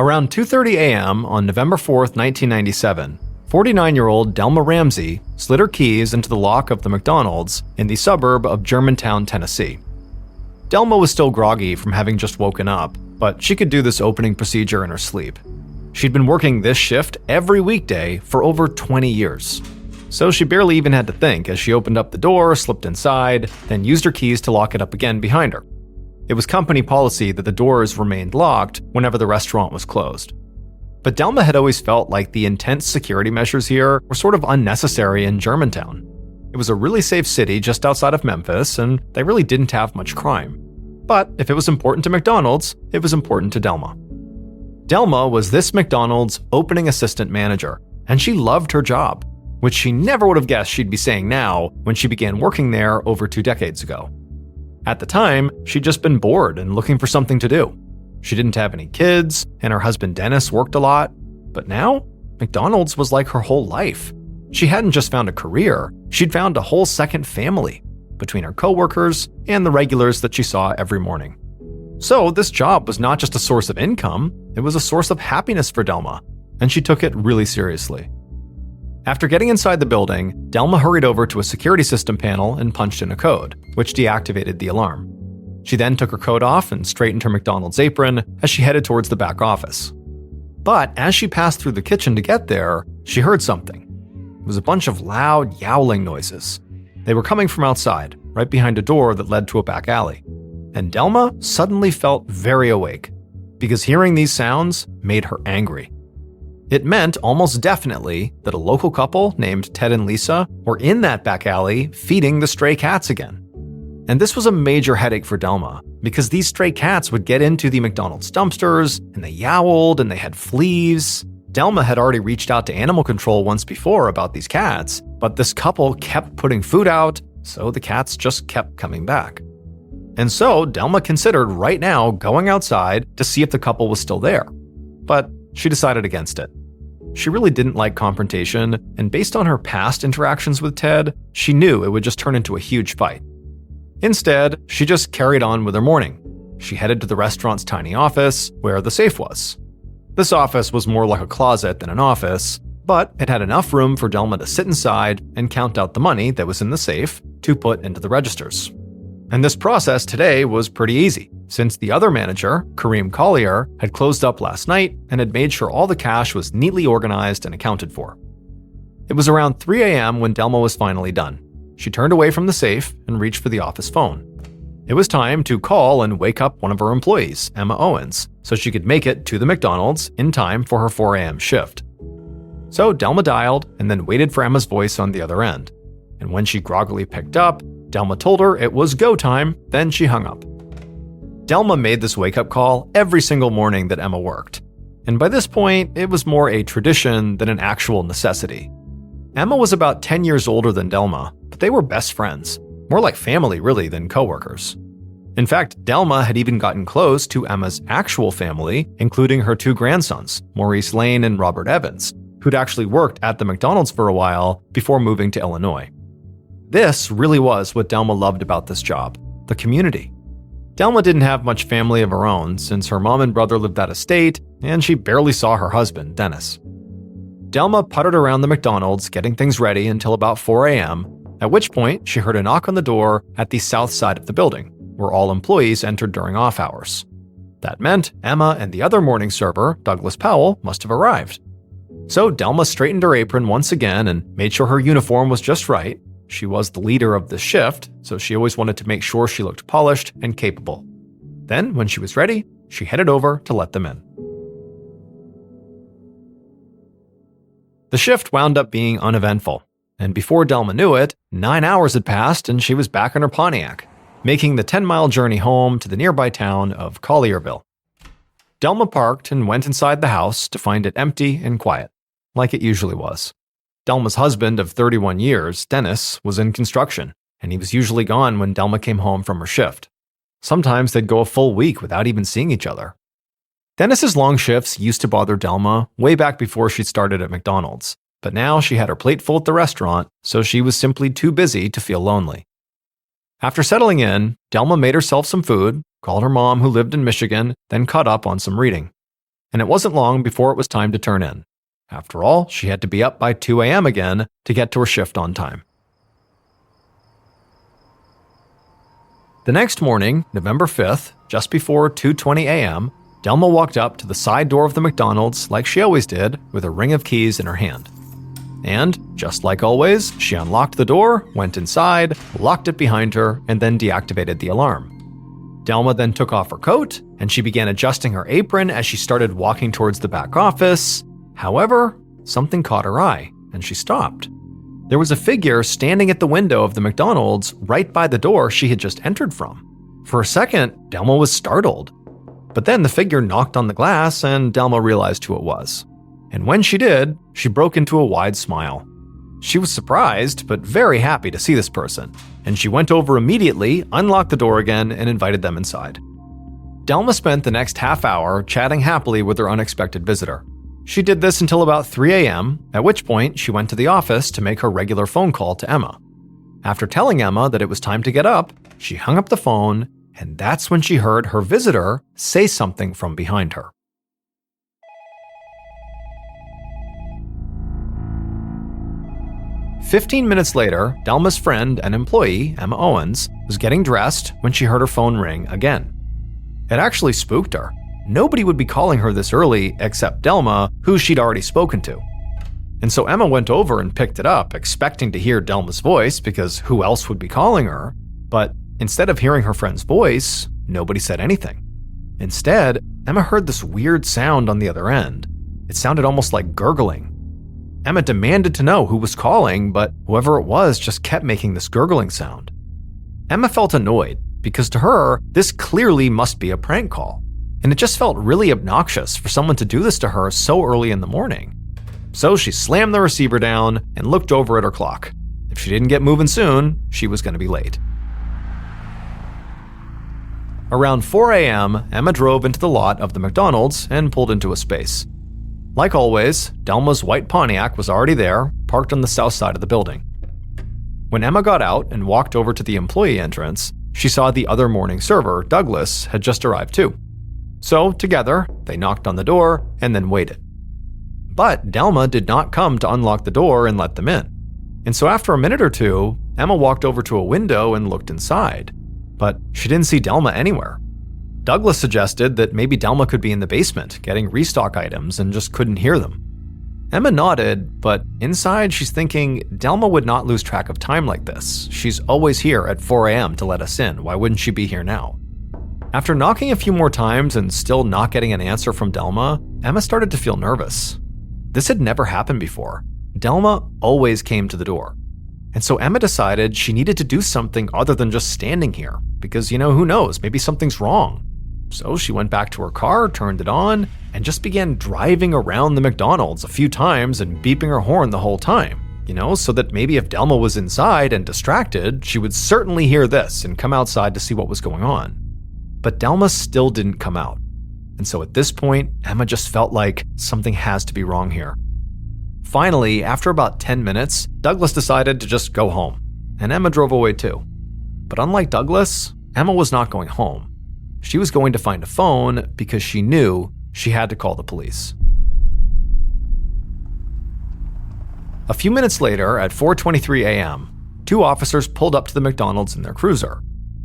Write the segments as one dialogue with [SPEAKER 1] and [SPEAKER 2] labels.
[SPEAKER 1] Around 2:30 a.m. on November 4th, 1997, 49-year-old Delma Ramsey slid her keys into the lock of the McDonald's in the suburb of Germantown, Tennessee. Delma was still groggy from having just woken up, but she could do this opening procedure in her sleep. She'd been working this shift every weekday for over 20 years. So she barely even had to think as she opened up the door, slipped inside, then used her keys to lock it up again behind her. It was company policy that the doors remained locked whenever the restaurant was closed. But Delma had always felt like the intense security measures here were sort of unnecessary in Germantown. It was a really safe city just outside of Memphis, and they really didn't have much crime. But if it was important to McDonald's, it was important to Delma. Delma was this McDonald's opening assistant manager, and she loved her job, which she never would have guessed she'd be saying now when she began working there over 2 decades ago. At the time, she'd just been bored and looking for something to do. She didn't have any kids, and her husband Dennis worked a lot. But now, McDonald's was like her whole life. She hadn't just found a career, she'd found a whole second family, between her coworkers and the regulars that she saw every morning. So this job was not just a source of income, it was a source of happiness for Delma, and she took it really seriously. After getting inside the building, Delma hurried over to a security system panel and punched in a code, which deactivated the alarm. She then took her coat off and straightened her McDonald's apron as she headed towards the back office. But as she passed through the kitchen to get there, she heard something. It was a bunch of loud, yowling noises. They were coming from outside, right behind a door that led to a back alley. And Delma suddenly felt very awake, because hearing these sounds made her angry. It meant almost definitely that a local couple named Ted and Lisa were in that back alley feeding the stray cats again. And this was a major headache for Delma, because these stray cats would get into the McDonald's dumpsters, and they yowled and they had fleas. Delma had already reached out to animal control once before about these cats, but this couple kept putting food out, so the cats just kept coming back. And so Delma considered right now going outside to see if the couple was still there. But she decided against it. She really didn't like confrontation, and based on her past interactions with Ted, she knew it would just turn into a huge fight. Instead, she just carried on with her morning. She headed to the restaurant's tiny office, where the safe was. This office was more like a closet than an office, but it had enough room for Delma to sit inside and count out the money that was in the safe to put into the registers. And this process today was pretty easy, since the other manager, Kareem Collier, had closed up last night and had made sure all the cash was neatly organized and accounted for. It was around 3 a.m. when Delma was finally done. She turned away from the safe and reached for the office phone. It was time to call and wake up one of her employees, Emma Owens, so she could make it to the McDonald's in time for her 4 a.m. shift. So Delma dialed and then waited for Emma's voice on the other end. And when she groggily picked up, Delma told her it was go time, then she hung up. Delma made this wake-up call every single morning that Emma worked. And by this point, it was more a tradition than an actual necessity. Emma was about 10 years older than Delma, but they were best friends, more like family really than coworkers. In fact, Delma had even gotten close to Emma's actual family, including her 2 grandsons, Maurice Lane and Robert Evans, who'd actually worked at the McDonald's for a while before moving to Illinois. This really was what Delma loved about this job, the community. Delma didn't have much family of her own since her mom and brother lived out of state, and she barely saw her husband, Dennis. Delma puttered around the McDonald's getting things ready until about 4 a.m., at which point she heard a knock on the door at the south side of the building, where all employees entered during off hours. That meant Emma and the other morning server, Douglas Powell, must have arrived. So Delma straightened her apron once again and made sure her uniform was just right. She was the leader of the shift, so she always wanted to make sure she looked polished and capable. Then, when she was ready, she headed over to let them in. The shift wound up being uneventful, and before Delma knew it, 9 hours had passed and she was back in her Pontiac, making the 10-mile journey home to the nearby town of Collierville. Delma parked and went inside the house to find it empty and quiet, like it usually was. Delma's husband of 31 years, Dennis, was in construction, and he was usually gone when Delma came home from her shift. Sometimes they'd go a full week without even seeing each other. Dennis's long shifts used to bother Delma way back before she started at McDonald's, but now she had her plate full at the restaurant, so she was simply too busy to feel lonely. After settling in, Delma made herself some food, called her mom who lived in Michigan, then caught up on some reading. and it wasn't long before it was time to turn in. After all, she had to be up by 2 a.m. again to get to her shift on time. The next morning, November 5th, just before 2:20 a.m., Delma walked up to the side door of the McDonald's like she always did, with a ring of keys in her hand. And, just like always, she unlocked the door, went inside, locked it behind her, and then deactivated the alarm. Delma then took off her coat, and she began adjusting her apron as she started walking towards the back office. However, something caught her eye, and she stopped. There was a figure standing at the window of the McDonald's right by the door she had just entered from. For a second, Delma was startled. But then the figure knocked on the glass, and Delma realized who it was. And when she did, she broke into a wide smile. She was surprised, but very happy to see this person, and she went over immediately, unlocked the door again, and invited them inside. Delma spent the next half hour chatting happily with her unexpected visitor. She did this until about 3 a.m., at which point she went to the office to make her regular phone call to Emma. After telling Emma that it was time to get up, she hung up the phone, and that's when she heard her visitor say something from behind her. "15 minutes later, Delma's friend and employee, Emma Owens, was getting dressed when she heard her phone ring again. It actually spooked her. Nobody would be calling her this early except Delma, who she'd already spoken to. And so Emma went over and picked it up, expecting to hear Delma's voice because who else would be calling her? But instead of hearing her friend's voice, nobody said anything. Instead, Emma heard this weird sound on the other end. It sounded almost like gurgling. Emma demanded to know who was calling, but whoever it was just kept making this gurgling sound. Emma felt annoyed because to her, this clearly must be a prank call. And it just felt really obnoxious for someone to do this to her so early in the morning. So she slammed the receiver down and looked over at her clock. If she didn't get moving soon, she was going to be late. Around 4 a.m., Emma drove into the lot of the McDonald's and pulled into a space. Like always, Delma's white Pontiac was already there, parked on the south side of the building. When Emma got out and walked over to the employee entrance, she saw the other morning server, Douglas, had just arrived too. So, together, they knocked on the door and then waited. But Delma did not come to unlock the door and let them in. And so after a minute or two, Emma walked over to a window and looked inside. But she didn't see Delma anywhere. Douglas suggested that maybe Delma could be in the basement, getting restock items, and just couldn't hear them. Emma nodded, but inside she's thinking Delma would not lose track of time like this. She's always here at 4 a.m. to let us in. Why wouldn't she be here now? After knocking a few more times and still not getting an answer from Delma, Emma started to feel nervous. This had never happened before. Delma always came to the door. And so Emma decided she needed to do something other than just standing here, because, who knows, maybe something's wrong. So she went back to her car, turned it on, and just began driving around the McDonald's a few times and beeping her horn the whole time, so that maybe if Delma was inside and distracted, she would certainly hear this and come outside to see what was going on. But Delma still didn't come out. And so at this point, Emma just felt like something has to be wrong here. Finally, after about 10 minutes, Douglas decided to just go home, and Emma drove away too. But unlike Douglas, Emma was not going home. She was going to find a phone because she knew she had to call the police. A few minutes later, at 4:23 a.m., 2 officers pulled up to the McDonald's in their cruiser.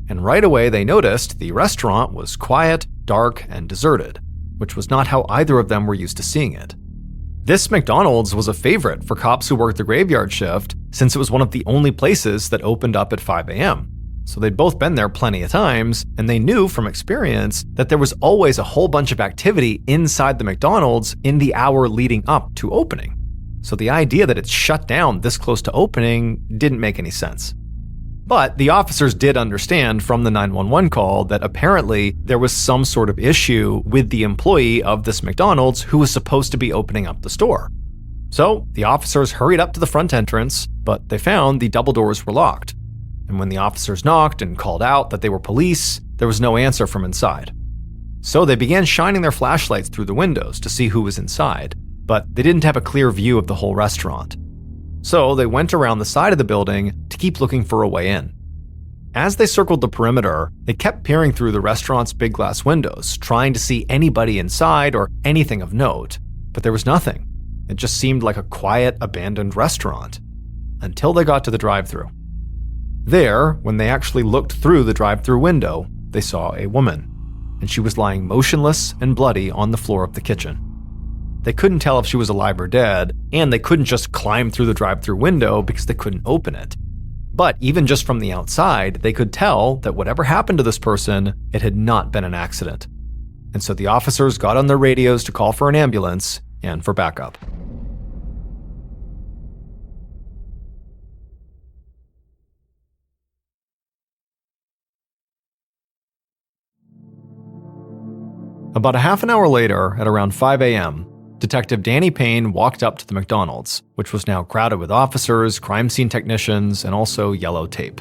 [SPEAKER 1] And right away they noticed the restaurant was quiet, dark, and deserted, which was not how either of them were used to seeing it. This McDonald's was a favorite for cops who worked the graveyard shift since it was one of the only places that opened up at 5 a.m. So they'd both been there plenty of times, and they knew from experience that there was always a whole bunch of activity inside the McDonald's in the hour leading up to opening. So the idea that it's shut down this close to opening didn't make any sense. But the officers did understand from the 911 call that apparently there was some sort of issue with the employee of this McDonald's who was supposed to be opening up the store. So the officers hurried up to the front entrance, but they found the double doors were locked. And when the officers knocked and called out that they were police, there was no answer from inside. So they began shining their flashlights through the windows to see who was inside, but they didn't have a clear view of the whole restaurant. So they went around the side of the building to keep looking for a way in. As they circled the perimeter, they kept peering through the restaurant's big glass windows, trying to see anybody inside or anything of note. But there was nothing. It just seemed like a quiet, abandoned restaurant. Until they got to the drive-thru. There, when they actually looked through the drive-thru window, they saw a woman, and she was lying motionless and bloody on the floor of the kitchen. They couldn't tell if she was alive or dead, and they couldn't just climb through the drive-thru window because they couldn't open it. But even just from the outside, they could tell that whatever happened to this person, it had not been an accident. And so the officers got on their radios to call for an ambulance and for backup. About a half an hour later, at around 5 a.m., Detective Danny Payne walked up to the McDonald's, which was now crowded with officers, crime scene technicians, and also yellow tape.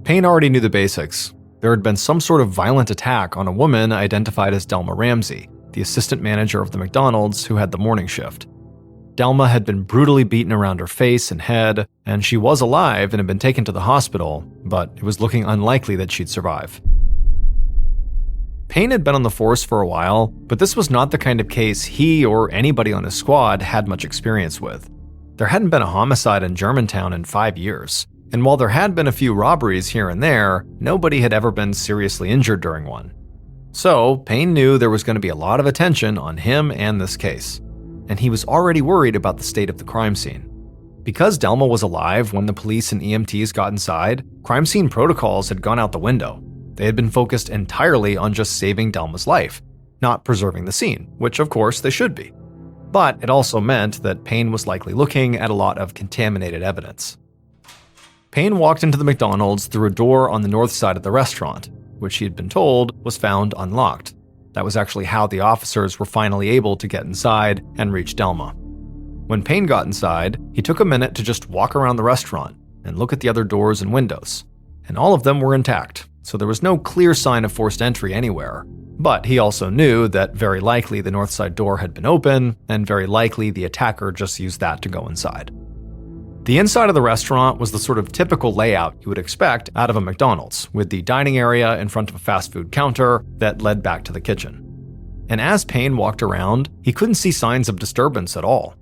[SPEAKER 1] Payne already knew the basics. There had been some sort of violent attack on a woman identified as Delma Ramsey, the assistant manager of the McDonald's who had the morning shift. Delma had been brutally beaten around her face and head, and she was alive and had been taken to the hospital, but it was looking unlikely that she'd survive. Payne had been on the force for a while, but this was not the kind of case he or anybody on his squad had much experience with. There hadn't been a homicide in Germantown in 5 years, and while there had been a few robberies here and there, nobody had ever been seriously injured during one. So, Payne knew there was going to be a lot of attention on him and this case, and he was already worried about the state of the crime scene. Because Delma was alive when the police and EMTs got inside, crime scene protocols had gone out the window. They had been focused entirely on just saving Delma's life, not preserving the scene, which of course they should be. But it also meant that Payne was likely looking at a lot of contaminated evidence. Payne walked into the McDonald's through a door on the north side of the restaurant, which he had been told was found unlocked. That was actually how the officers were finally able to get inside and reach Delma. When Payne got inside, he took a minute to just walk around the restaurant and look at the other doors and windows, and all of them were intact. So there was no clear sign of forced entry anywhere. But he also knew that very likely the north side door had been open, and very likely the attacker just used that to go inside. The inside of the restaurant was the sort of typical layout you would expect out of a McDonald's, with the dining area in front of a fast food counter that led back to the kitchen. And as Payne walked around, he couldn't see signs of disturbance at all.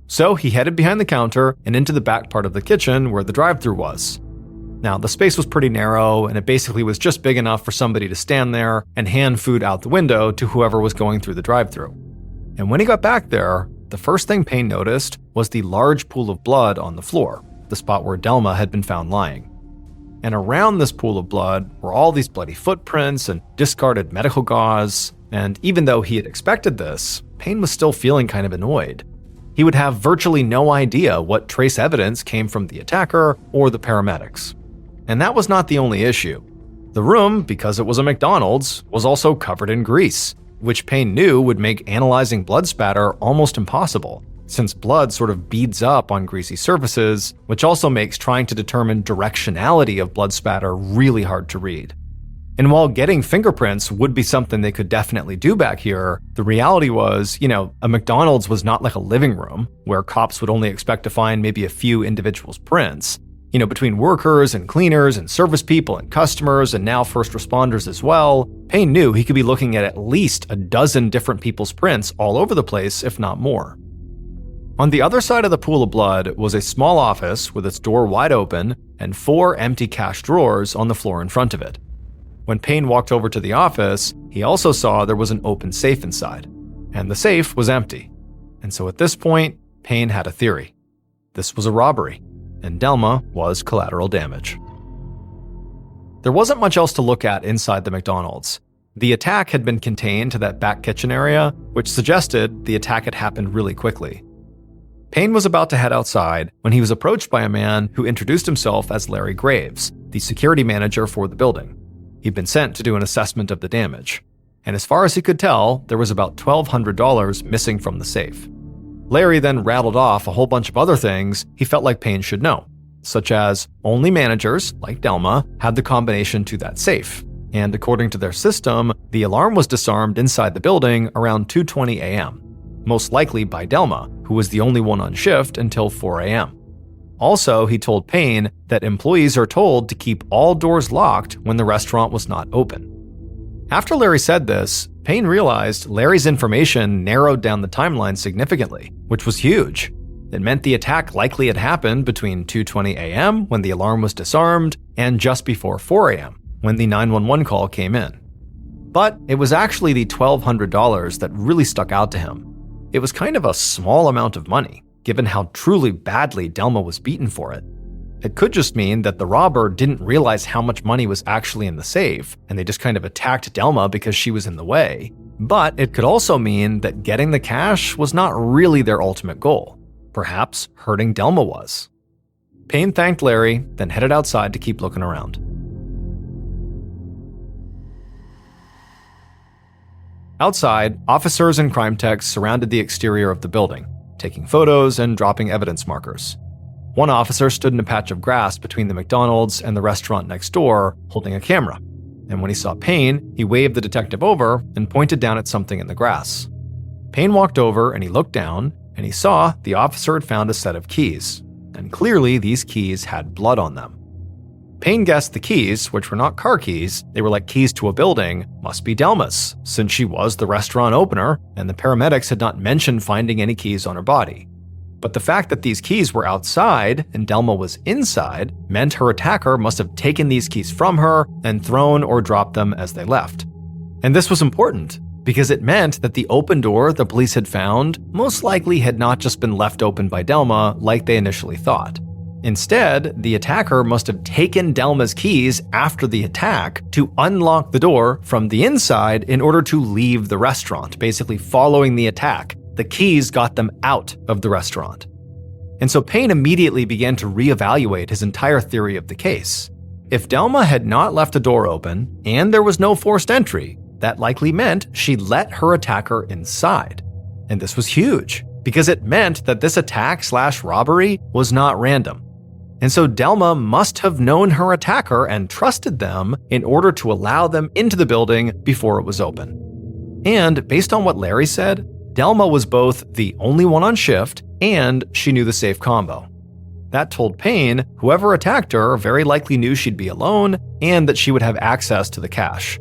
[SPEAKER 1] So he headed behind the counter and into the back part of the kitchen where the drive-thru was. Now, the space was pretty narrow, and it basically was just big enough for somebody to stand there and hand food out the window to whoever was going through the drive-thru. And when he got back there, the first thing Payne noticed was the large pool of blood on the floor, the spot where Delma had been found lying. And around this pool of blood were all these bloody footprints and discarded medical gauze, and even though he had expected this, Payne was still feeling kind of annoyed. He would have virtually no idea what trace evidence came from the attacker or the paramedics. And that was not the only issue. The room, because it was a McDonald's, was also covered in grease, which Payne knew would make analyzing blood spatter almost impossible, since blood sort of beads up on greasy surfaces, which also makes trying to determine directionality of blood spatter really hard to read. And while getting fingerprints would be something they could definitely do back here, the reality was, a McDonald's was not like a living room, where cops would only expect to find maybe a few individuals' prints. Between workers and cleaners and service people and customers and now first responders as well, Payne knew he could be looking at least a dozen different people's prints all over the place, if not more. On the other side of the pool of blood was a small office with its door wide open and 4 empty cash drawers on the floor in front of it. When Payne walked over to the office, he also saw there was an open safe inside, and the safe was empty. And so at this point, Payne had a theory. This was a robbery, and Delma was collateral damage. There wasn't much else to look at inside the McDonald's. The attack had been contained to that back kitchen area, which suggested the attack had happened really quickly. Payne was about to head outside when he was approached by a man who introduced himself as Larry Graves, the security manager for the building. He'd been sent to do an assessment of the damage, and as far as he could tell, there was about $1,200 missing from the safe. Larry then rattled off a whole bunch of other things he felt like Payne should know, such as only managers, like Delma, had the combination to that safe, and according to their system, the alarm was disarmed inside the building around 2:20 a.m., most likely by Delma, who was the only one on shift until 4 a.m. Also, he told Payne that employees are told to keep all doors locked when the restaurant was not open. After Larry said this, Payne realized Larry's information narrowed down the timeline significantly, which was huge. It meant the attack likely had happened between 2:20 a.m. when the alarm was disarmed and just before 4 a.m. when the 911 call came in. But it was actually the $1,200 that really stuck out to him. It was kind of a small amount of money, given how truly badly Delma was beaten for it. It could just mean that the robber didn't realize how much money was actually in the safe, and they just kind of attacked Delma because she was in the way. But it could also mean that getting the cash was not really their ultimate goal. Perhaps hurting Delma was. Payne thanked Larry, then headed outside to keep looking around. Outside, officers and crime techs surrounded the exterior of the building, taking photos and dropping evidence markers. One officer stood in a patch of grass between the McDonald's and the restaurant next door, holding a camera. And when he saw Payne, he waved the detective over and pointed down at something in the grass. Payne walked over and he looked down, and he saw the officer had found a set of keys. And clearly these keys had blood on them. Payne guessed the keys, which were not car keys, they were like keys to a building, must be Delma's, since she was the restaurant opener, and the paramedics had not mentioned finding any keys on her body. But the fact that these keys were outside and Delma was inside meant her attacker must have taken these keys from her and thrown or dropped them as they left. And this was important, because it meant that the open door the police had found most likely had not just been left open by Delma like they initially thought. Instead, the attacker must have taken Delma's keys after the attack to unlock the door from the inside in order to leave the restaurant, basically following the attack. The keys got them out of the restaurant. And so Payne immediately began to reevaluate his entire theory of the case. If Delma had not left the door open and there was no forced entry, that likely meant she let her attacker inside. And this was huge, because it meant that this attack/robbery was not random. And so Delma must have known her attacker and trusted them in order to allow them into the building before it was open. And based on what Larry said, Delma was both the only one on shift and she knew the safe combo. That told Payne whoever attacked her very likely knew she'd be alone and that she would have access to the cash.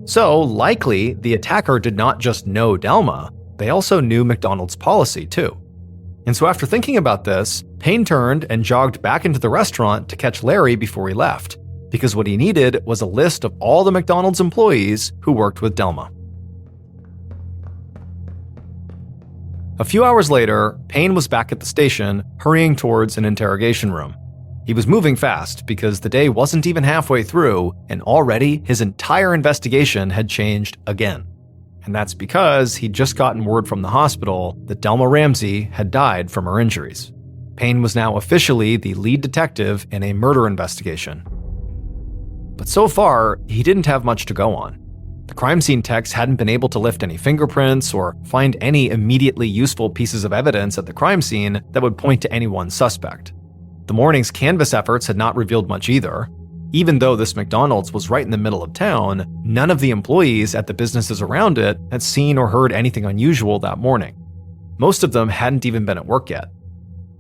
[SPEAKER 1] So likely the attacker did not just know Delma, they also knew McDonald's policy too. And so after thinking about this, Payne turned and jogged back into the restaurant to catch Larry before he left, because what he needed was a list of all the McDonald's employees who worked with Delma. A few hours later, Payne was back at the station, hurrying towards an interrogation room. He was moving fast because the day wasn't even halfway through, and already his entire investigation had changed again. And that's because he'd just gotten word from the hospital that Delma Ramsey had died from her injuries. Payne was now officially the lead detective in a murder investigation. But so far, he didn't have much to go on. The crime scene techs hadn't been able to lift any fingerprints or find any immediately useful pieces of evidence at the crime scene that would point to any one suspect. The morning's canvass efforts had not revealed much either. Even though this McDonald's was right in the middle of town, none of the employees at the businesses around it had seen or heard anything unusual that morning. Most of them hadn't even been at work yet.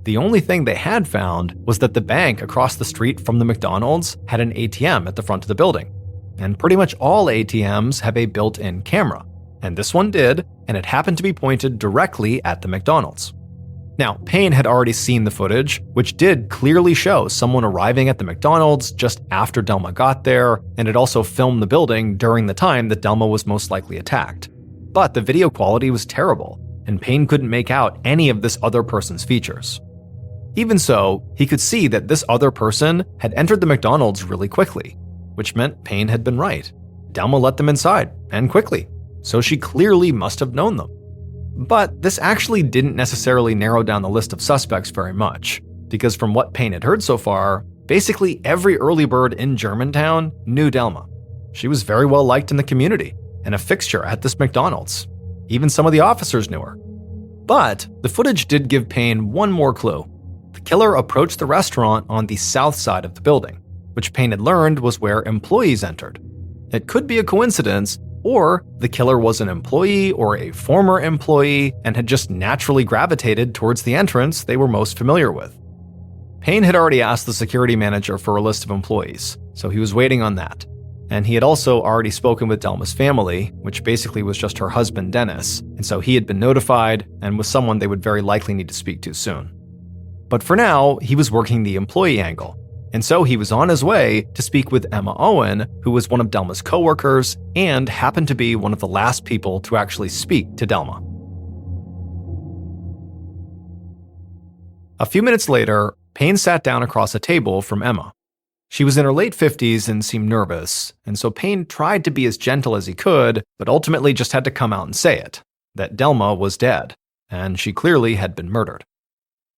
[SPEAKER 1] The only thing they had found was that the bank across the street from the McDonald's had an ATM at the front of the building. And pretty much all ATMs have a built-in camera. And this one did, and it happened to be pointed directly at the McDonald's. Now, Payne had already seen the footage, which did clearly show someone arriving at the McDonald's just after Delma got there, and it also filmed the building during the time that Delma was most likely attacked. But the video quality was terrible, and Payne couldn't make out any of this other person's features. Even so, he could see that this other person had entered the McDonald's really quickly, which meant Payne had been right. Delma let them inside, and quickly, so she clearly must have known them. But this actually didn't necessarily narrow down the list of suspects very much, because from what Payne had heard so far, basically every early bird in Germantown knew Delma. She was very well liked in the community, and a fixture at this McDonald's. Even some of the officers knew her. But the footage did give Payne one more clue. The killer approached the restaurant on the south side of the building, which Payne had learned was where employees entered. It could be a coincidence, or the killer was an employee or a former employee and had just naturally gravitated towards the entrance they were most familiar with. Payne had already asked the security manager for a list of employees, so he was waiting on that. And he had also already spoken with Delma's family, which basically was just her husband, Dennis, and so he had been notified and was someone they would very likely need to speak to soon. But for now, he was working the employee angle, and so he was on his way to speak with Emma Owen, who was one of Delma's coworkers and happened to be one of the last people to actually speak to Delma. A few minutes later, Payne sat down across a table from Emma. She was in her late 50s and seemed nervous, and so Payne tried to be as gentle as he could, but ultimately just had to come out and say it, that Delma was dead, and she clearly had been murdered.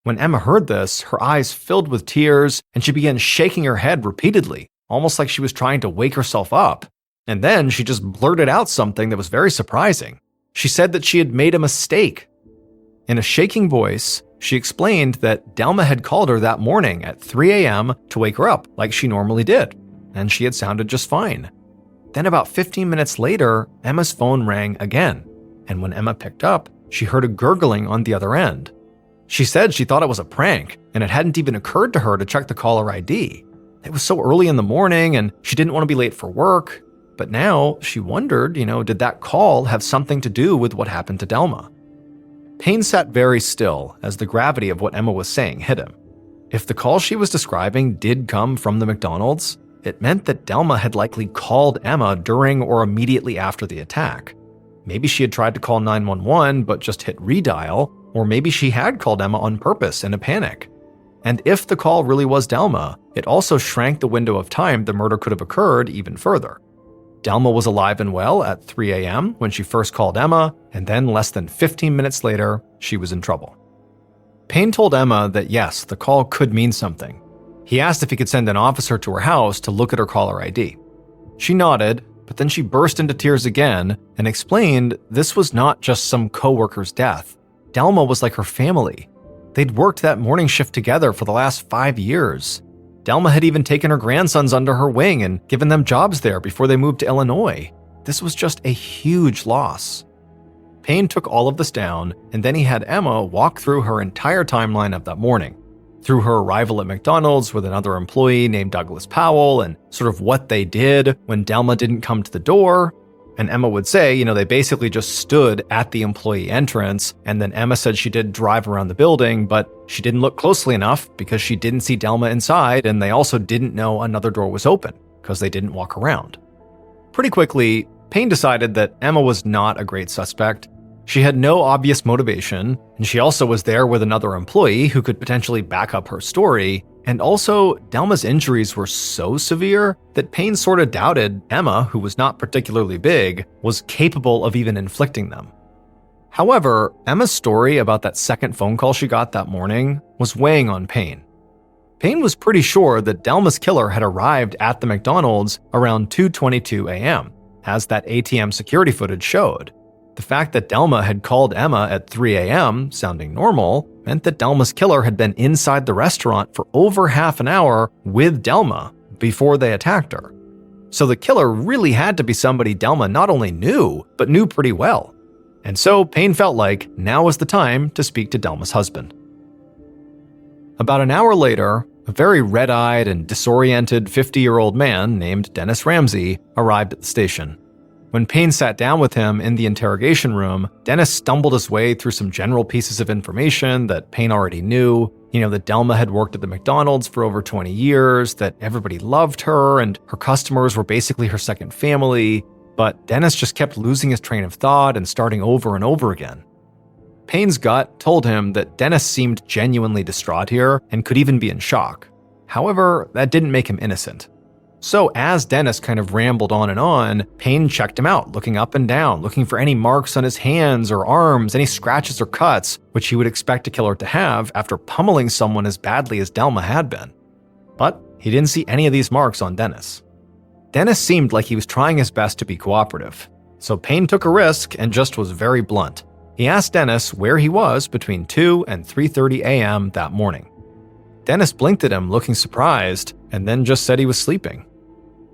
[SPEAKER 1] When Emma heard this, her eyes filled with tears, and she began shaking her head repeatedly, almost like she was trying to wake herself up. And then she just blurted out something that was very surprising. She said that she had made a mistake. In a shaking voice, she explained that Delma had called her that morning at 3 a.m. to wake her up like she normally did, and she had sounded just fine. Then about 15 minutes later, Emma's phone rang again, and when Emma picked up, she heard a gurgling on the other end. She said she thought it was a prank, and it hadn't even occurred to her to check the caller ID. It was so early in the morning, and she didn't want to be late for work. But now she wondered, did that call have something to do with what happened to Delma? Payne sat very still as the gravity of what Emma was saying hit him. If the call she was describing did come from the McDonald's, it meant that Delma had likely called Emma during or immediately after the attack. Maybe she had tried to call 911 but just hit redial, or maybe she had called Emma on purpose in a panic. And if the call really was Delma, it also shrank the window of time the murder could have occurred even further. Delma was alive and well at 3 a.m. when she first called Emma, and then less than 15 minutes later, she was in trouble. Payne told Emma that yes, the call could mean something. He asked if he could send an officer to her house to look at her caller ID. She nodded, but then she burst into tears again and explained this was not just some coworker's death. Delma was like her family. They'd worked that morning shift together for the last 5 years. Delma had even taken her grandsons under her wing and given them jobs there before they moved to Illinois. This was just a huge loss. Payne took all of this down, and then he had Emma walk through her entire timeline of that morning, through her arrival at McDonald's with another employee named Douglas Powell and sort of what they did when Delma didn't come to the door. And Emma would say, they basically just stood at the employee entrance, and then Emma said she did drive around the building, but she didn't look closely enough because she didn't see Delma inside, and they also didn't know another door was open because they didn't walk around. Pretty quickly, Payne decided that Emma was not a great suspect. She had no obvious motivation, and she also was there with another employee who could potentially back up her story. And also, Delma's injuries were so severe that Payne sort of doubted Emma, who was not particularly big, was capable of even inflicting them. However, Emma's story about that second phone call she got that morning was weighing on Payne. Payne was pretty sure that Delma's killer had arrived at the McDonald's around 2:22 a.m., as that ATM security footage showed. The fact that Delma had called Emma at 3 a.m., sounding normal, meant that Delma's killer had been inside the restaurant for over half an hour with Delma before they attacked her. So the killer really had to be somebody Delma not only knew, but knew pretty well. And so Payne felt like now was the time to speak to Delma's husband. About an hour later, a very red-eyed and disoriented 50-year-old man named Dennis Ramsey arrived at the station. When Payne sat down with him in the interrogation room, Dennis stumbled his way through some general pieces of information that Payne already knew. That Delma had worked at the McDonald's for over 20 years, that everybody loved her, and her customers were basically her second family. But Dennis just kept losing his train of thought and starting over and over again. Payne's gut told him that Dennis seemed genuinely distraught here and could even be in shock. However, that didn't make him innocent. So as Dennis kind of rambled on, Payne checked him out, looking up and down, looking for any marks on his hands or arms, any scratches or cuts, which he would expect a killer to have after pummeling someone as badly as Delma had been. But he didn't see any of these marks on Dennis. Dennis seemed like he was trying his best to be cooperative, so Payne took a risk and just was very blunt. He asked Dennis where he was between 2 and 3:30 a.m. that morning. Dennis blinked at him, looking surprised, and then just said he was sleeping.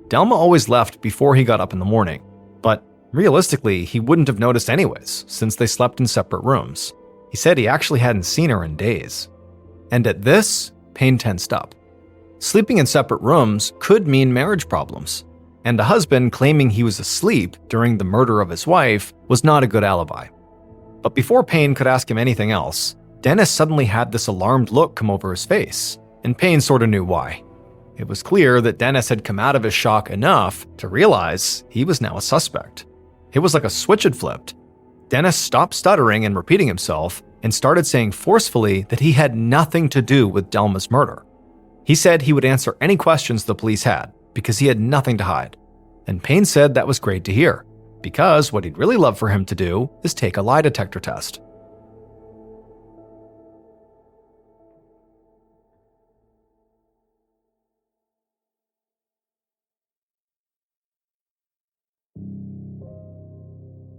[SPEAKER 1] Delma always left before he got up in the morning, but realistically, he wouldn't have noticed anyways, since they slept in separate rooms. He said he actually hadn't seen her in days. And at this, Payne tensed up. Sleeping in separate rooms could mean marriage problems, and a husband claiming he was asleep during the murder of his wife was not a good alibi. But before Payne could ask him anything else, Dennis suddenly had this alarmed look come over his face, and Payne sort of knew why. It was clear that Dennis had come out of his shock enough to realize he was now a suspect. It was like a switch had flipped. Dennis stopped stuttering and repeating himself and started saying forcefully that he had nothing to do with Delma's murder. He said he would answer any questions the police had because he had nothing to hide. And Payne said that was great to hear, because what he'd really love for him to do is take a lie detector test.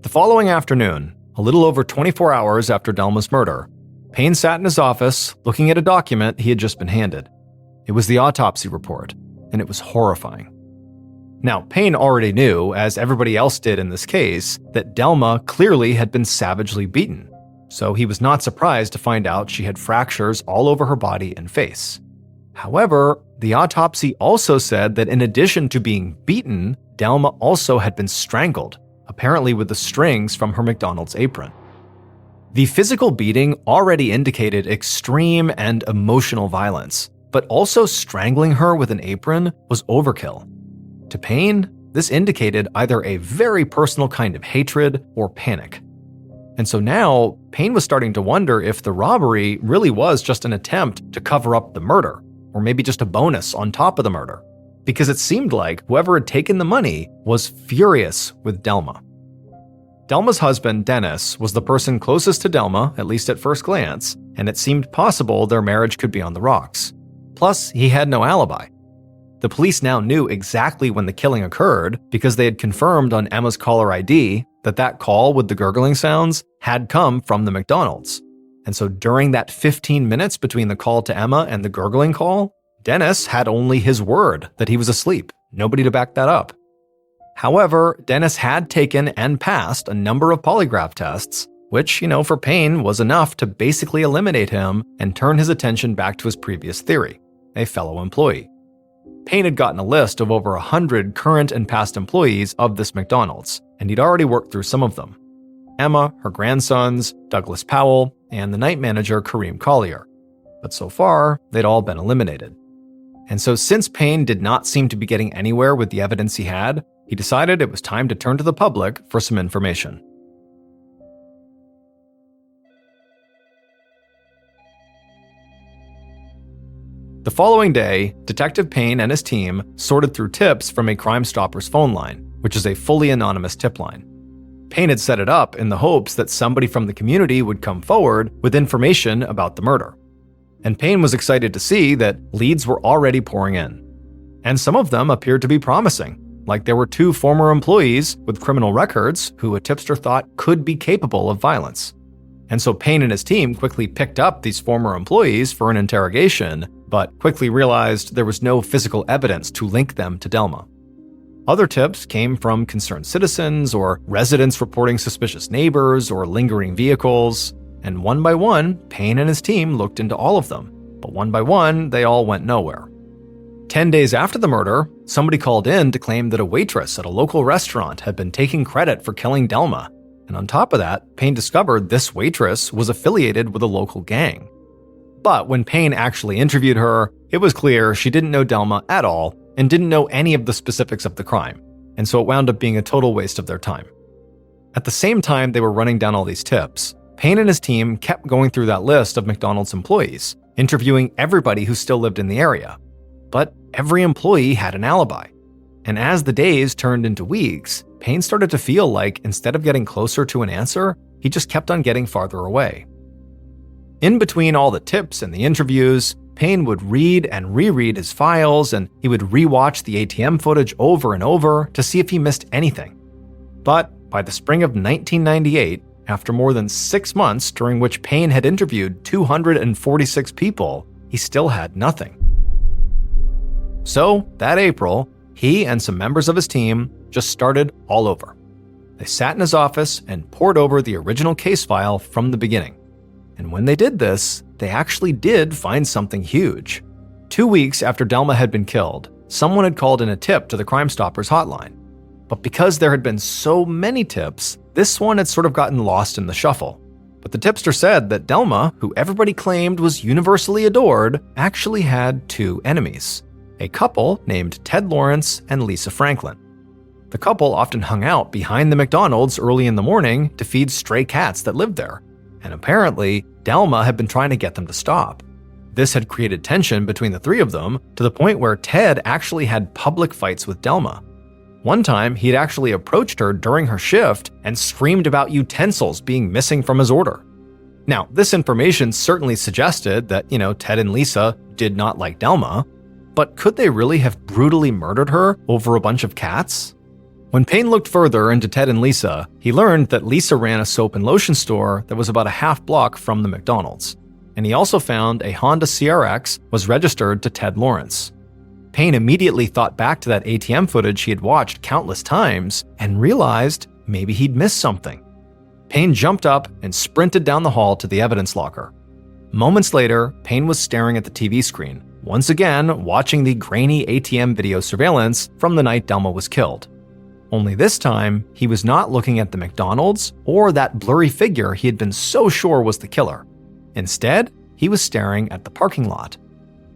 [SPEAKER 1] The following afternoon, a little over 24 hours after Delma's murder, Payne sat in his office looking at a document he had just been handed. It was the autopsy report, and it was horrifying. Now, Payne already knew, as everybody else did in this case, that Delma clearly had been savagely beaten, so he was not surprised to find out she had fractures all over her body and face. However, the autopsy also said that in addition to being beaten, Delma also had been strangled, apparently with the strings from her McDonald's apron. The physical beating already indicated extreme and emotional violence, but also strangling her with an apron was overkill. To Payne, this indicated either a very personal kind of hatred or panic. And so now, Payne was starting to wonder if the robbery really was just an attempt to cover up the murder, or maybe just a bonus on top of the murder, because it seemed like whoever had taken the money was furious with Delma. Delma's husband, Dennis, was the person closest to Delma, at least at first glance, and it seemed possible their marriage could be on the rocks. Plus, he had no alibi. The police now knew exactly when the killing occurred because they had confirmed on Emma's caller ID that that call with the gurgling sounds had come from the McDonald's. And so during that 15 minutes between the call to Emma and the gurgling call, Dennis had only his word that he was asleep, nobody to back that up. However, Dennis had taken and passed a number of polygraph tests, which, for Payne was enough to basically eliminate him and turn his attention back to his previous theory, a fellow employee. Payne had gotten a list of over 100 current and past employees of this McDonald's, and he'd already worked through some of them. Emma, her grandsons, Douglas Powell, and the night manager Kareem Collier. But so far, they'd all been eliminated. And so since Payne did not seem to be getting anywhere with the evidence he had, he decided it was time to turn to the public for some information. The following day, Detective Payne and his team sorted through tips from a Crime Stoppers phone line, which is a fully anonymous tip line. Payne had set it up in the hopes that somebody from the community would come forward with information about the murder. And Payne was excited to see that leads were already pouring in. And some of them appeared to be promising, like there were 2 former employees with criminal records who a tipster thought could be capable of violence. And so Payne and his team quickly picked up these former employees for an interrogation, but quickly realized there was no physical evidence to link them to Delma. Other tips came from concerned citizens or residents reporting suspicious neighbors or lingering vehicles, and one by one, Payne and his team looked into all of them, but one by one, they all went nowhere. 10 days after the murder, somebody called in to claim that a waitress at a local restaurant had been taking credit for killing Delma, and on top of that, Payne discovered this waitress was affiliated with a local gang. But when Payne actually interviewed her, it was clear she didn't know Delma at all and didn't know any of the specifics of the crime, and so it wound up being a total waste of their time. At the same time they were running down all these tips, Payne and his team kept going through that list of McDonald's employees, interviewing everybody who still lived in the area. But every employee had an alibi. And as the days turned into weeks, Payne started to feel like instead of getting closer to an answer, he just kept on getting farther away. In between all the tips and the interviews, Payne would read and reread his files, and he would rewatch the ATM footage over and over to see if he missed anything. But by the spring of 1998, after more than 6 months during which Payne had interviewed 246 people, he still had nothing. So, that April, he and some members of his team just started all over. They sat in his office and pored over the original case file from the beginning. And when they did this, they actually did find something huge. 2 weeks after Delma had been killed, someone had called in a tip to the Crime Stoppers hotline. But because there had been so many tips, this one had sort of gotten lost in the shuffle. But the tipster said that Delma, who everybody claimed was universally adored, actually had 2 enemies, a couple named Ted Lawrence and Lisa Franklin. The couple often hung out behind the McDonald's early in the morning to feed stray cats that lived there, and apparently, Delma had been trying to get them to stop. This had created tension between the 3 of them to the point where Ted actually had public fights with Delma. One time, he'd actually approached her during her shift and screamed about utensils being missing from his order. Now, this information certainly suggested that, Ted and Lisa did not like Delma, but could they really have brutally murdered her over a bunch of cats? When Payne looked further into Ted and Lisa, he learned that Lisa ran a soap and lotion store that was about a half block from the McDonald's, and he also found a Honda CRX was registered to Ted Lawrence. Payne immediately thought back to that ATM footage he had watched countless times and realized maybe he'd missed something. Payne jumped up and sprinted down the hall to the evidence locker. Moments later, Payne was staring at the TV screen, once again watching the grainy ATM video surveillance from the night Delma was killed. Only this time, he was not looking at the McDonald's or that blurry figure he had been so sure was the killer. Instead, he was staring at the parking lot.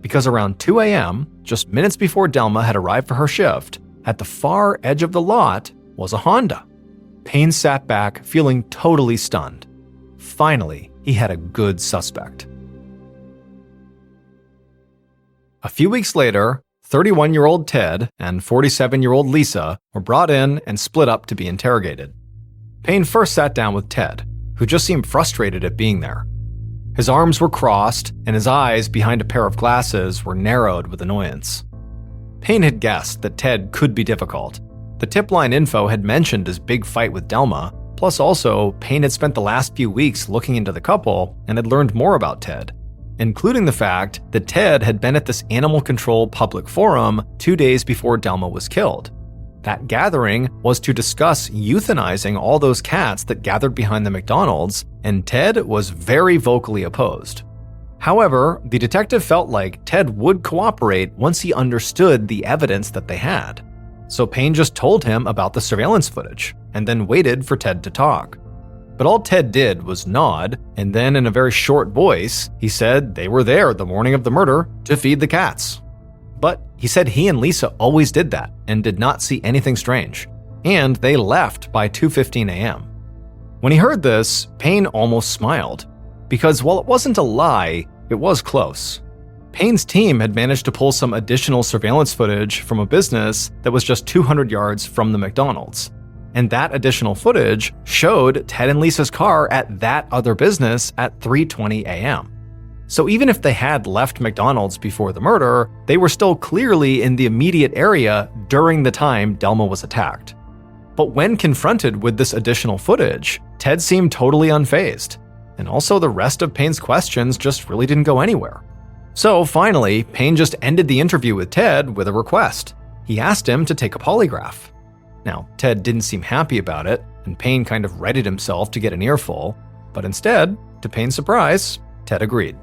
[SPEAKER 1] Because around 2 a.m., just minutes before Delma had arrived for her shift, at the far edge of the lot was a Honda. Payne sat back, feeling totally stunned. Finally, he had a good suspect. A few weeks later, 31-year-old Ted and 47-year-old Lisa were brought in and split up to be interrogated. Payne first sat down with Ted, who just seemed frustrated at being there. His arms were crossed, and his eyes behind a pair of glasses were narrowed with annoyance. Payne had guessed that Ted could be difficult. The tip line info had mentioned his big fight with Delma, plus also Payne had spent the last few weeks looking into the couple and had learned more about Ted, including the fact that Ted had been at this animal control public forum 2 days before Delma was killed. That gathering was to discuss euthanizing all those cats that gathered behind the McDonald's, and Ted was very vocally opposed. However, the detective felt like Ted would cooperate once he understood the evidence that they had. So Payne just told him about the surveillance footage, and then waited for Ted to talk. But all Ted did was nod, and then in a very short voice, he said they were there the morning of the murder to feed the cats. But he said he and Lisa always did that and did not see anything strange, and they left by 2:15 a.m. When he heard this, Payne almost smiled, because while it wasn't a lie, it was close. Payne's team had managed to pull some additional surveillance footage from a business that was just 200 yards from the McDonald's, and that additional footage showed Ted and Lisa's car at that other business at 3:20 a.m. So even if they had left McDonald's before the murder, they were still clearly in the immediate area during the time Delma was attacked. But when confronted with this additional footage, Ted seemed totally unfazed, and also the rest of Payne's questions just really didn't go anywhere. So finally, Payne just ended the interview with Ted with a request. He asked him to take a polygraph. Now, Ted didn't seem happy about it, and Payne kind of readied himself to get an earful, but instead, to Payne's surprise, Ted agreed.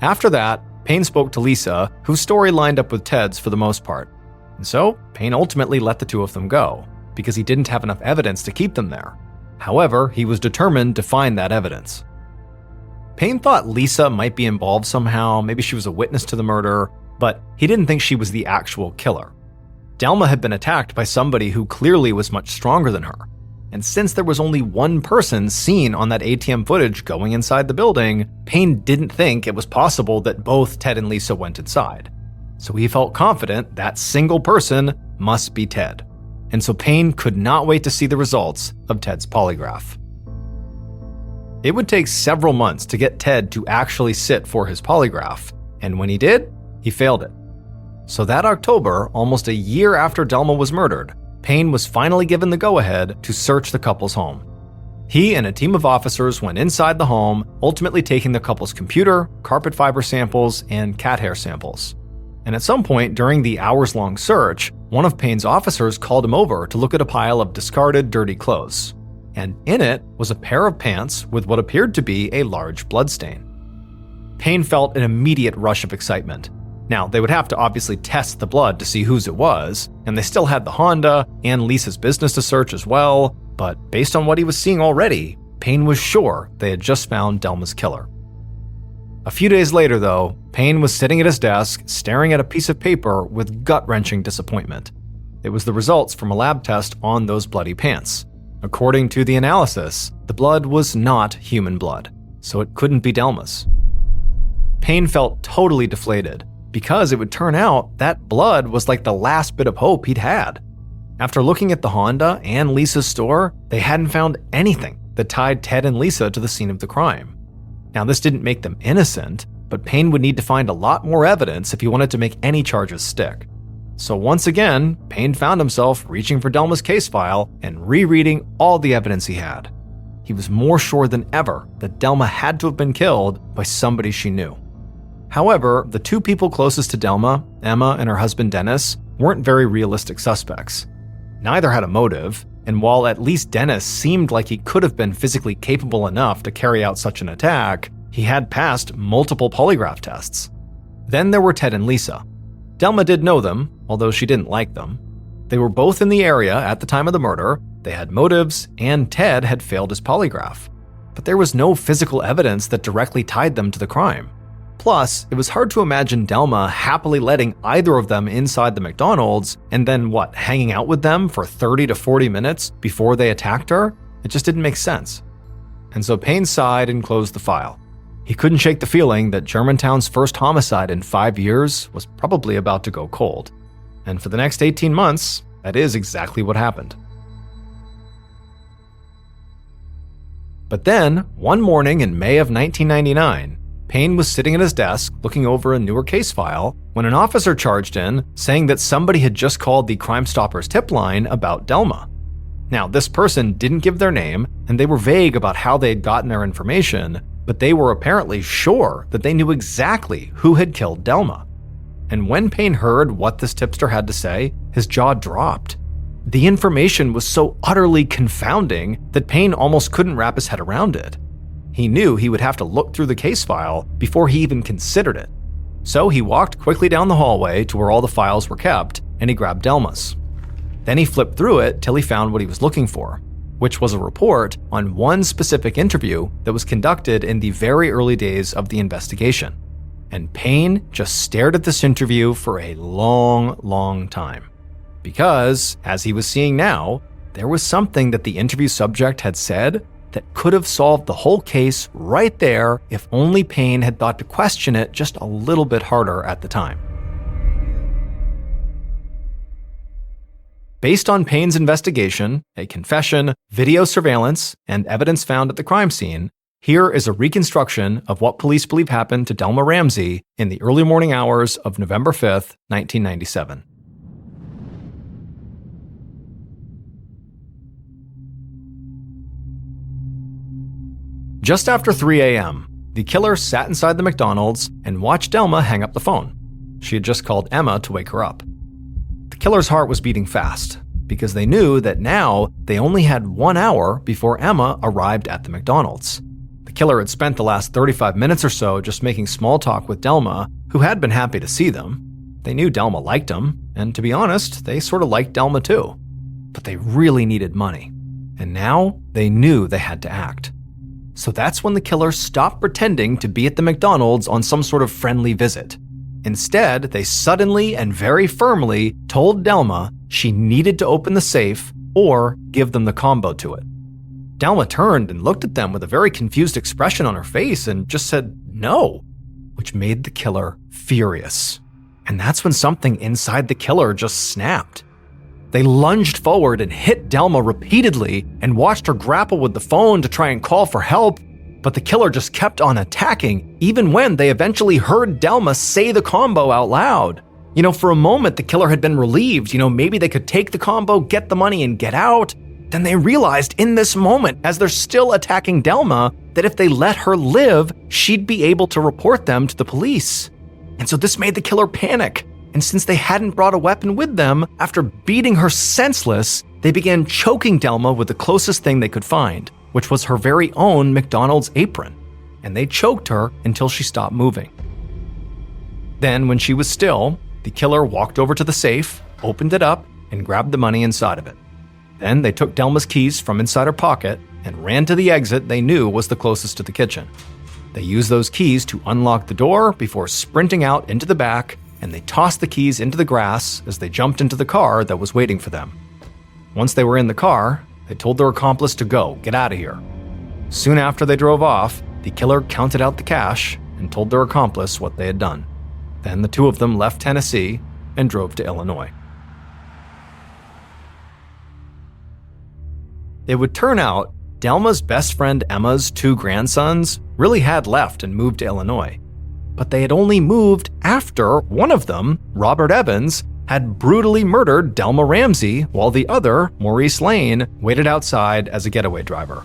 [SPEAKER 1] After that, Payne spoke to Lisa, whose story lined up with Ted's for the most part. And so, Payne ultimately let the 2 of them go, because he didn't have enough evidence to keep them there. However, he was determined to find that evidence. Payne thought Lisa might be involved somehow, maybe she was a witness to the murder, but he didn't think she was the actual killer. Delma had been attacked by somebody who clearly was much stronger than her. And since there was only one person seen on that ATM footage going inside the building, Payne didn't think it was possible that both Ted and Lisa went inside. So he felt confident that single person must be Ted. And so Payne could not wait to see the results of Ted's polygraph. It would take several months to get Ted to actually sit for his polygraph, and when he did, he failed it. So that October, almost a year after Delma was murdered, Payne was finally given the go-ahead to search the couple's home. He and a team of officers went inside the home, ultimately taking the couple's computer, carpet fiber samples, and cat hair samples. And at some point during the hours-long search, one of Payne's officers called him over to look at a pile of discarded, dirty clothes. And in it was a pair of pants with what appeared to be a large bloodstain. Payne felt an immediate rush of excitement. Now, they would have to obviously test the blood to see whose it was, and they still had the Honda and Lisa's business to search as well, but based on what he was seeing already, Payne was sure they had just found Delma's killer. A few days later, though, Payne was sitting at his desk, staring at a piece of paper with gut-wrenching disappointment. It was the results from a lab test on those bloody pants. According to the analysis, the blood was not human blood, so it couldn't be Delma's. Payne felt totally deflated, because it would turn out that blood was like the last bit of hope he'd had. After looking at the Honda and Lisa's store, they hadn't found anything that tied Ted and Lisa to the scene of the crime. Now, this didn't make them innocent, but Payne would need to find a lot more evidence if he wanted to make any charges stick. So once again, Payne found himself reaching for Delma's case file and rereading all the evidence he had. He was more sure than ever that Delma had to have been killed by somebody she knew. However, the two people closest to Delma, Emma and her husband Dennis, weren't very realistic suspects. Neither had a motive, and while at least Dennis seemed like he could have been physically capable enough to carry out such an attack, he had passed multiple polygraph tests. Then there were Ted and Lisa. Delma did know them, although she didn't like them. They were both in the area at the time of the murder, they had motives, and Ted had failed his polygraph. But there was no physical evidence that directly tied them to the crime. Plus, it was hard to imagine Delma happily letting either of them inside the McDonald's and then hanging out with them for 30 to 40 minutes before they attacked her? It just didn't make sense. And so Payne sighed and closed the file. He couldn't shake the feeling that Germantown's first homicide in 5 years was probably about to go cold. And for the next 18 months, that is exactly what happened. But then, one morning in May of 1999, Payne was sitting at his desk looking over a newer case file when an officer charged in saying that somebody had just called the Crime Stoppers tip line about Delma. Now, this person didn't give their name, and they were vague about how they had gotten their information, but they were apparently sure that they knew exactly who had killed Delma. And when Payne heard what this tipster had to say, his jaw dropped. The information was so utterly confounding that Payne almost couldn't wrap his head around it. He knew he would have to look through the case file before he even considered it. So he walked quickly down the hallway to where all the files were kept, and he grabbed Delma's. Then he flipped through it till he found what he was looking for, which was a report on one specific interview that was conducted in the very early days of the investigation. And Payne just stared at this interview for a long, long time. Because, as he was seeing now, there was something that the interview subject had said that could have solved the whole case right there if only Payne had thought to question it just a little bit harder at the time. Based on Payne's investigation, a confession, video surveillance, and evidence found at the crime scene, here is a reconstruction of what police believe happened to Delma Ramsey in the early morning hours of November 5th, 1997. Just after 3 a.m., the killer sat inside the McDonald's and watched Delma hang up the phone. She had just called Emma to wake her up. The killer's heart was beating fast, because they knew that now they only had 1 hour before Emma arrived at the McDonald's. The killer had spent the last 35 minutes or so just making small talk with Delma, who had been happy to see them. They knew Delma liked him, and to be honest, they sort of liked Delma too. But they really needed money, and now they knew they had to act. So that's when the killer stopped pretending to be at the McDonald's on some sort of friendly visit. Instead, they suddenly and very firmly told Delma she needed to open the safe or give them the combo to it. Delma turned and looked at them with a very confused expression on her face and just said no, which made the killer furious. And that's when something inside the killer just snapped. They lunged forward and hit Delma repeatedly and watched her grapple with the phone to try and call for help, but the killer just kept on attacking, even when they eventually heard Delma say the combo out loud. For a moment, the killer had been relieved, maybe they could take the combo, get the money, and get out. Then they realized in this moment, as they're still attacking Delma, that if they let her live, she'd be able to report them to the police. And so this made the killer panic. And since they hadn't brought a weapon with them, after beating her senseless, they began choking Delma with the closest thing they could find, which was her very own McDonald's apron. And they choked her until she stopped moving. Then, when she was still, the killer walked over to the safe, opened it up, and grabbed the money inside of it. Then they took Delma's keys from inside her pocket and ran to the exit they knew was the closest to the kitchen. They used those keys to unlock the door before sprinting out into the back, and they tossed the keys into the grass as they jumped into the car that was waiting for them. Once they were in the car, they told their accomplice to go, get out of here. Soon after they drove off, the killer counted out the cash and told their accomplice what they had done. Then the two of them left Tennessee and drove to Illinois. It would turn out Delma's best friend Emma's two grandsons really had left and moved to Illinois. But they had only moved after one of them, Robert Evans, had brutally murdered Delma Ramsey while the other, Maurice Lane, waited outside as a getaway driver.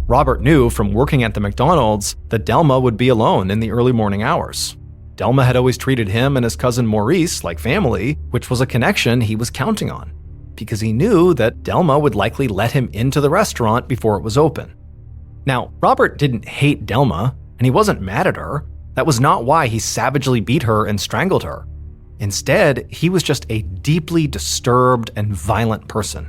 [SPEAKER 1] Robert knew from working at the McDonald's that Delma would be alone in the early morning hours. Delma had always treated him and his cousin Maurice like family, which was a connection he was counting on, because he knew that Delma would likely let him into the restaurant before it was open. Now, Robert didn't hate Delma, and he wasn't mad at her. That was not why he savagely beat her and strangled her. Instead, he was just a deeply disturbed and violent person.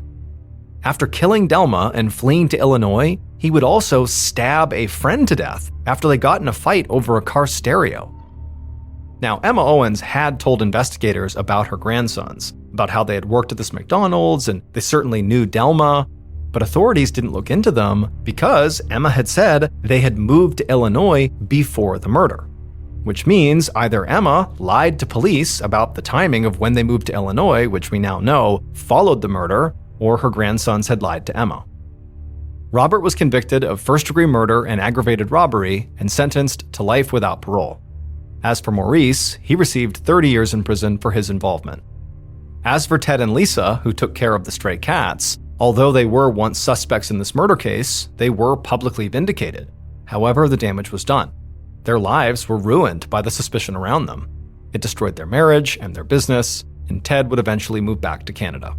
[SPEAKER 1] After killing Delma and fleeing to Illinois, he would also stab a friend to death after they got in a fight over a car stereo. Now, Emma Owens had told investigators about her grandsons, about how they had worked at this McDonald's, and they certainly knew Delma, but authorities didn't look into them because Emma had said they had moved to Illinois before the murder. Which means either Emma lied to police about the timing of when they moved to Illinois, which we now know followed the murder, or her grandsons had lied to Emma. Robert was convicted of first-degree murder and aggravated robbery and sentenced to life without parole. As for Maurice, he received 30 years in prison for his involvement. As for Ted and Lisa, who took care of the stray cats, although they were once suspects in this murder case, they were publicly vindicated. However, the damage was done. Their lives were ruined by the suspicion around them. It destroyed their marriage and their business, and Ted would eventually move back to Canada.